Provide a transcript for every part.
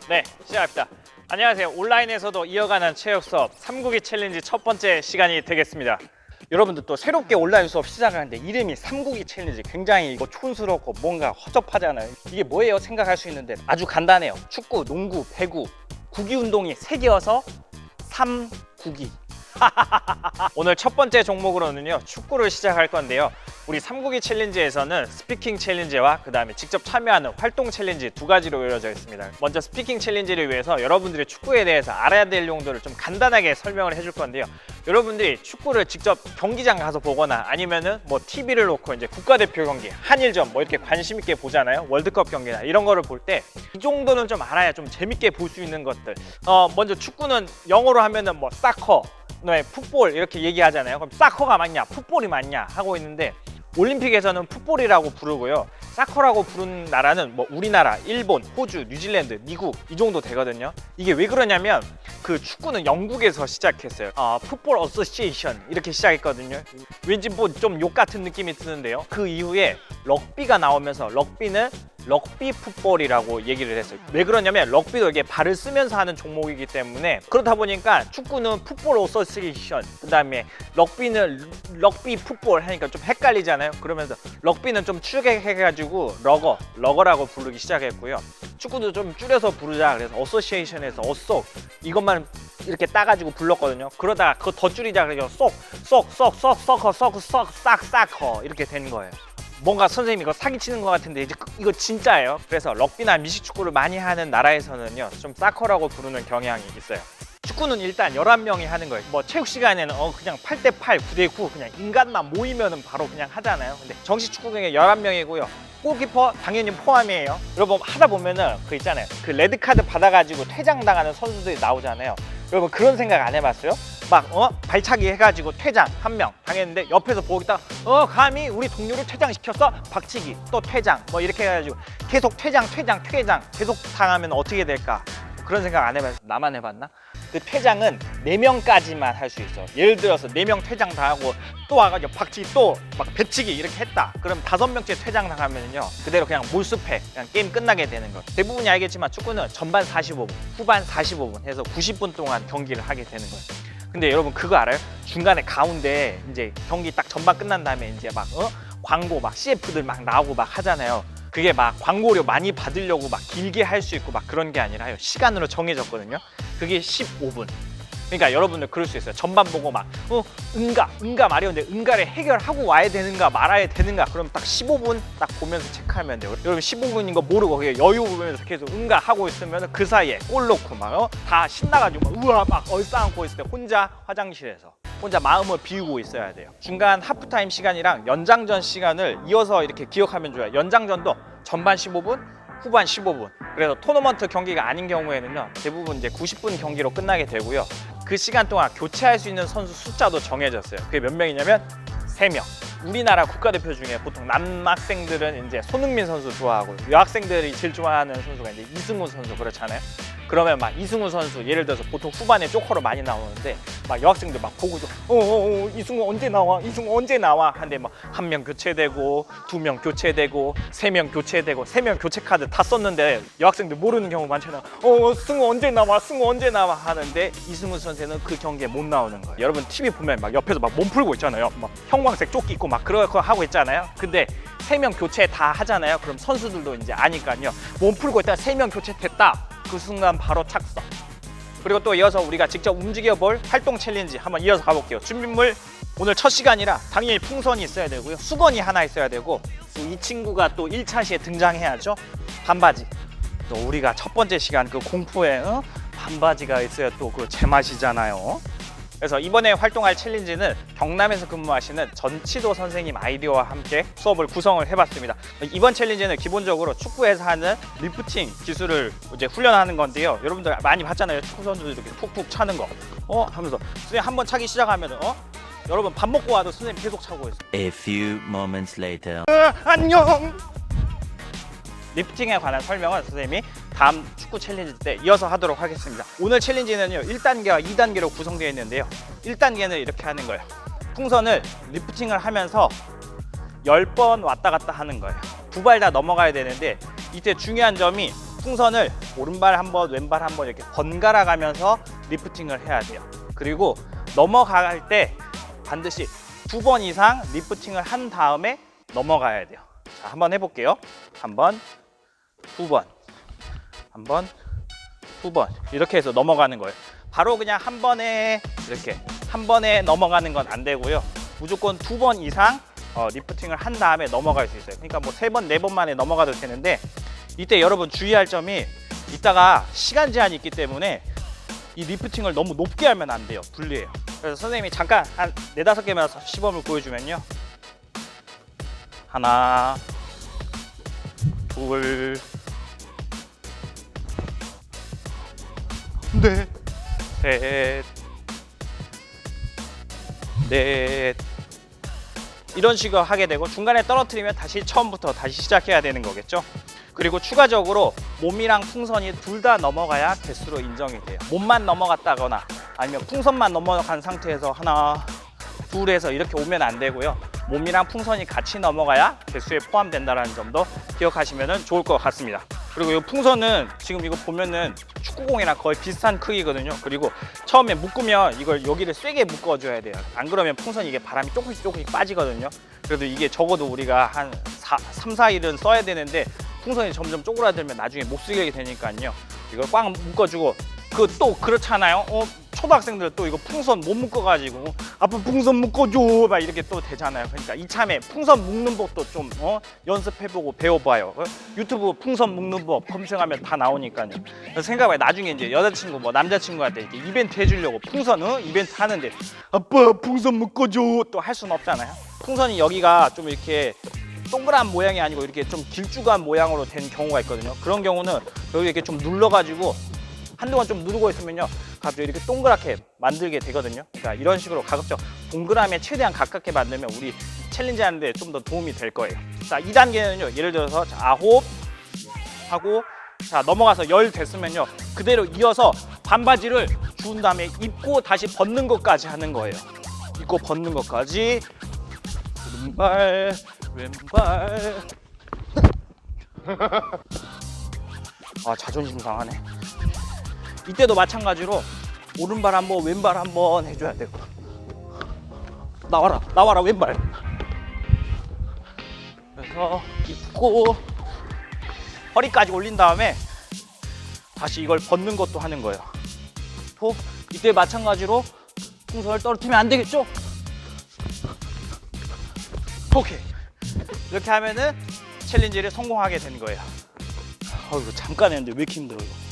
네, 시작합니다. 안녕하세요. 온라인에서도 이어가는 체육 수업 3국기 챌린지 첫 번째 시간이 되겠습니다. 여러분들 또 새롭게 온라인 수업 시작하는데 이름이 3국기 챌린지 굉장히 이거 촌스럽고 뭔가 허접하잖아요. 이게 뭐예요? 생각할 수 있는데 아주 간단해요. 축구, 농구, 배구, 구기 운동이 3개여서 3국기. 오늘 첫 번째 종목으로는요 축구를 시작할 건데요. 우리 3국기 챌린지에서는 스피킹 챌린지와 그 다음에 직접 참여하는 활동 챌린지 두 가지로 이루어져 있습니다. 먼저 스피킹 챌린지를 위해서 여러분들이 축구에 대해서 알아야 될 용도를 좀 간단하게 설명을 해줄 건데요. 여러분들이 축구를 직접 경기장 가서 보거나 아니면은 뭐 TV를 놓고 이제 국가대표 경기, 한일전 뭐 이렇게 관심 있게 보잖아요. 월드컵 경기나 이런 거를 볼 때 이 정도는 좀 알아야 좀 재밌게 볼 수 있는 것들. 먼저 축구는 영어로 하면은 뭐 사커, 네, 풋볼 이렇게 얘기하잖아요. 그럼 사커가 맞냐, 풋볼이 맞냐 하고 있는데 올림픽에서는 풋볼이라고 부르고요. 사커라고 부르는 나라는 뭐 우리나라, 일본, 호주, 뉴질랜드, 미국 이 정도 되거든요. 이게 왜 그러냐면 그 축구는 영국에서 시작했어요. 풋볼 어소시에이션 이렇게 시작했거든요. 왠지 뭐 좀 욕 같은 느낌이 드는데요. 그 이후에 럭비가 나오면서 럭비는 럭비 풋볼이라고 얘기를 했어요. 왜 그러냐면 럭비도 이게 발을 쓰면서 하는 종목이기 때문에 그렇다 보니까 축구는 풋볼 어소시에이션 그 다음에 럭비는 럭비 풋볼 하니까 좀 헷갈리잖아요. 그러면서 럭비는 좀 추격해가지고 러거라고 부르기 시작했고요. 축구도 좀 줄여서 부르자 그래서 어소시에이션에서 어속 이것만 이렇게 따가지고 불렀거든요. 그러다가 그거 더 줄이자 그래서 쏙 이렇게 된 거예요. 뭔가 선생님이 이거 사기치는 것 같은데 이거 진짜예요. 그래서 럭비나 미식축구를 많이 하는 나라에서는요 좀 사커라고 부르는 경향이 있어요. 축구는 일단 11명이 하는 거예요. 뭐 체육 시간에는 그냥 8대8, 9대9 그냥 인간만 모이면은 바로 그냥 하잖아요. 근데 정식 축구 경기에 11명이고요. 골키퍼 당연히 포함이에요. 여러분 하다 보면은 그 있잖아요. 그 레드카드 받아가지고 퇴장당하는 선수들이 나오잖아요. 여러분 그런 생각 안 해봤어요? 막 발차기 해가지고 퇴장 한 명 당했는데 옆에서 보고 있다가 감히 우리 동료를 퇴장시켰어? 박치기 또 퇴장 뭐 이렇게 해가지고 계속 퇴장 계속 당하면 어떻게 될까? 그런 생각 안 해봤어요? 나만 해봤나? 그 퇴장은 4명까지만 할 수 있어. 예를 들어서 4명 퇴장 당하고 또 와가지고 박치기 또 막 배치기 이렇게 했다. 그럼 5명째 퇴장 당하면요 그대로 그냥 몰수패 그냥 게임 끝나게 되는 거예요. 대부분이 알겠지만 축구는 전반 45분, 후반 45분 해서 90분 동안 경기를 하게 되는 거예요. 근데 여러분 그거 알아요? 중간에 가운데 이제 경기 딱 전반 끝난 다음에 이제 막 광고 막 CF들 막 나오고 막 하잖아요. 그게 막 광고료 많이 받으려고 막 길게 할 수 있고 막 그런 게 아니라요. 시간으로 정해졌거든요. 그게 15분. 그러니까 여러분들 그럴 수 있어요. 전반 보고 막 응가 말이었는데 응가를 해결하고 와야 되는가 말아야 되는가 그럼 딱 15분 딱 보면서 체크하면 돼요. 여러분 15분인 거 모르고 그냥 여유 보면서 계속 응가 하고 있으면 그 사이에 골 넣고 막 다 신나가지고 막 우와 막 얼싸안고 있을 때 혼자 화장실에서 혼자 마음을 비우고 있어야 돼요. 중간 하프타임 시간이랑 연장전 시간을 이어서 이렇게 기억하면 좋아요. 연장전도 전반 15분, 후반 15분. 그래서 토너먼트 경기가 아닌 경우에는요 대부분 이제 90분 경기로 끝나게 되고요. 그 시간 동안 교체할 수 있는 선수 숫자도 정해졌어요. 그게 몇 명이냐면 3명. 우리나라 국가대표 중에 보통 남학생들은 이제 손흥민 선수 좋아하고 여학생들이 제일 좋아하는 선수가 이제 이승우 선수 그렇잖아요. 그러면 막 이승우 선수 예를 들어서 보통 후반에 조커로 많이 나오는데 막 여학생들 막 보고도 이승우 언제 나와? 이승우 언제 나와? 한데 막 1명 교체되고 2명 교체되고 3명 교체되고 3명 교체 카드 다 썼는데 여학생들 모르는 경우 많잖아요. 승우 언제 나와? 승우 언제 나와? 하는데 이승우 선수는 그 경기에 못 나오는 거예요. 여러분 TV 보면 막 옆에서 막 몸 풀고 있잖아요. 막 형광색 조끼 입고 막 그거 하고 있잖아요. 근데 3명 교체 다 하잖아요. 그럼 선수들도 이제 아니까요. 몸 풀고 있다가 3명 교체됐다. 그 순간 바로 착석. 그리고 또 이어서 우리가 직접 움직여볼 활동 챌린지 한번 이어서 가볼게요. 준비물 오늘 첫 시간이라 당연히 풍선이 있어야 되고요. 수건이 하나 있어야 되고 이 친구가 또 1차 시에 등장해야죠. 반바지. 또 우리가 첫 번째 시간 그 공포에 반바지가 있어야 또 그 제맛이잖아요. 그래서 이번에 활동할 챌린지는 경남에서 근무하시는 전치도 선생님 아이디어와 함께 수업을 구성을 해봤습니다. 이번 챌린지는 기본적으로 축구에서 하는 리프팅 기술을 이제 훈련하는 건데요. 여러분들 많이 봤잖아요. 축구 선수들 이렇게 푹푹 차는 거. 하면서 선생님 한번 차기 시작하면 여러분 밥 먹고 와도 선생님 계속 차고 있어요. A few moments later. 안녕. 리프팅에 관한 설명은 선생님이 다음 축구 챌린지 때 이어서 하도록 하겠습니다. 오늘 챌린지는요 1단계와 2단계로 구성되어 있는데요. 1단계는 이렇게 하는 거예요. 풍선을 리프팅을 하면서 10번 왔다 갔다 하는 거예요. 2발 다 넘어가야 되는데 이때 중요한 점이 풍선을 오른발 한번 왼발 한번 이렇게 번갈아 가면서 리프팅을 해야 돼요. 그리고 넘어갈 때 반드시 2번 이상 리프팅을 한 다음에 넘어가야 돼요. 자, 한번 해볼게요. 한 번, 2번, 한 번, 2번 이렇게 해서 넘어가는 거예요. 바로 그냥 한 번에 이렇게 한 번에 넘어가는 건 안 되고요. 무조건 2번 이상 리프팅을 한 다음에 넘어갈 수 있어요. 그러니까 뭐 3번, 4번 만에 넘어가도 되는데 이때 여러분 주의할 점이 이따가 시간 제한이 있기 때문에 이 리프팅을 너무 높게 하면 안 돼요. 불리해요. 그래서 선생님이 잠깐 한 4, 5개만 시범을 보여주면요. 하나, 둘, 넷, 셋, 넷 이런 식으로 하게 되고 중간에 떨어뜨리면 다시 처음부터 다시 시작해야 되는 거겠죠. 그리고 추가적으로 몸이랑 풍선이 둘 다 넘어가야 개수로 인정이 돼요. 몸만 넘어갔다거나 아니면 풍선만 넘어간 상태에서 하나, 둘 해서 이렇게 오면 안 되고요. 몸이랑 풍선이 같이 넘어가야 개수에 포함된다는 점도 기억하시면 좋을 것 같습니다. 그리고 이 풍선은 지금 이거 보면은 축구공이랑 거의 비슷한 크기거든요. 그리고 처음에 묶으면 이걸 여기를 세게 묶어줘야 돼요. 안 그러면 풍선이 이게 바람이 조금씩 빠지거든요. 그래도 이게 적어도 우리가 한 3, 4일은 써야 되는데 풍선이 점점 쪼그라들면 나중에 못 쓰게 되니까요. 이걸 꽉 묶어주고 또 그렇잖아요. 초등학생들 또 이거 풍선 못 묶어가지고 아빠 풍선 묶어줘 막 이렇게 또 되잖아요. 그러니까 이참에 풍선 묶는 법도 좀 연습해보고 배워봐요. 유튜브 풍선 묶는 법 검색하면 다 나오니까요. 생각해 나중에 이제 여자친구 뭐 남자친구한테 이렇게 이벤트 해주려고 풍선 이벤트 하는데 아빠 풍선 묶어줘 또 할 수는 없잖아요. 풍선이 여기가 좀 이렇게 동그란 모양이 아니고 이렇게 좀 길쭉한 모양으로 된 경우가 있거든요. 그런 경우는 여기 이렇게 좀 눌러가지고 한동안 좀 누르고 있으면요 갑자기 이렇게 동그랗게 만들게 되거든요. 그러니까 이런 식으로 가급적 동그라미에 최대한 가깝게 만들면 우리 챌린지 하는데 좀 더 도움이 될 거예요. 자, 2단계는요 예를 들어서 자, 9 하고 자 넘어가서 10 됐으면요 그대로 이어서 반바지를 주운 다음에 입고 다시 벗는 것까지 하는 거예요. 입고 벗는 것까지 오른발 왼발 아 자존심 상하네. 이때도 마찬가지로 오른발 한번 왼발 한번 해줘야 되고 나와라 왼발 그래서 입고 허리까지 올린 다음에 다시 이걸 벗는 것도 하는 거예요. 또 이때 마찬가지로 풍선을 떨어뜨리면 안 되겠죠? 오케이 이렇게 하면은 챌린지를 성공하게 되는 거예요. 이거 잠깐 했는데 왜 이렇게 힘들어 이거.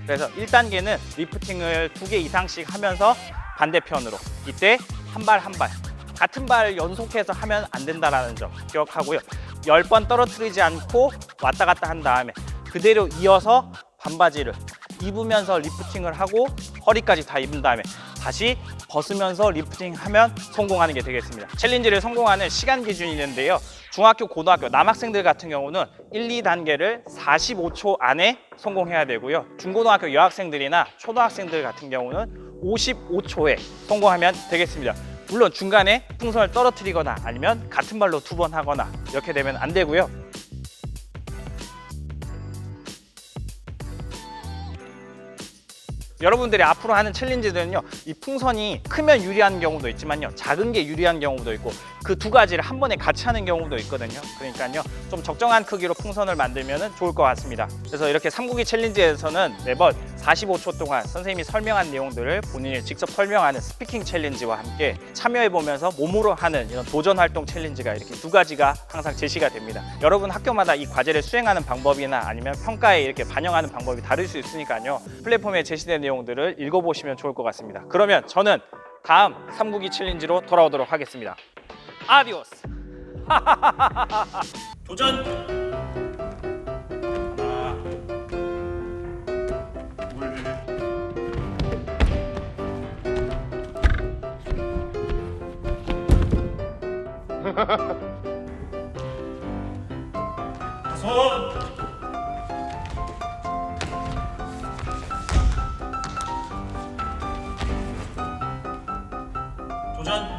그래서 1단계는 리프팅을 2개 이상씩 하면서 반대편으로 이때 한 발 한 발 같은 발 연속해서 하면 안 된다는 점 기억하고요. 10번 떨어뜨리지 않고 왔다 갔다 한 다음에 그대로 이어서 반바지를 입으면서 리프팅을 하고 허리까지 다 입은 다음에 다시 벗으면서 리프팅하면 성공하는 게 되겠습니다. 챌린지를 성공하는 시간 기준이 있는데요. 중학교, 고등학교 남학생들 같은 경우는 1, 2단계를 45초 안에 성공해야 되고요. 중고등학교 여학생들이나 초등학생들 같은 경우는 55초에 성공하면 되겠습니다. 물론 중간에 풍선을 떨어뜨리거나 아니면 같은 발로 2번 하거나 이렇게 되면 안 되고요. 여러분들이 앞으로 하는 챌린지들은요 이 풍선이 크면 유리한 경우도 있지만요 작은 게 유리한 경우도 있고 그 두 가지를 한 번에 같이 하는 경우도 있거든요. 그러니까요 좀 적정한 크기로 풍선을 만들면 좋을 것 같습니다. 그래서 이렇게 삼국이 챌린지에서는 매번 45초 동안 선생님이 설명한 내용들을 본인이 직접 설명하는 스피킹 챌린지와 함께 참여해보면서 몸으로 하는 이런 도전 활동 챌린지가 이렇게 두 가지가 항상 제시가 됩니다. 여러분 학교마다 이 과제를 수행하는 방법이나 아니면 평가에 이렇게 반영하는 방법이 다를 수 있으니까요 플랫폼에 제시된 내용들을 읽어보시면 좋을 것 같습니다. 그러면 저는 다음 삼국이 챌린지로 돌아오도록 하겠습니다. 아디오스. 도전. 하나, 둘. 손. 도전.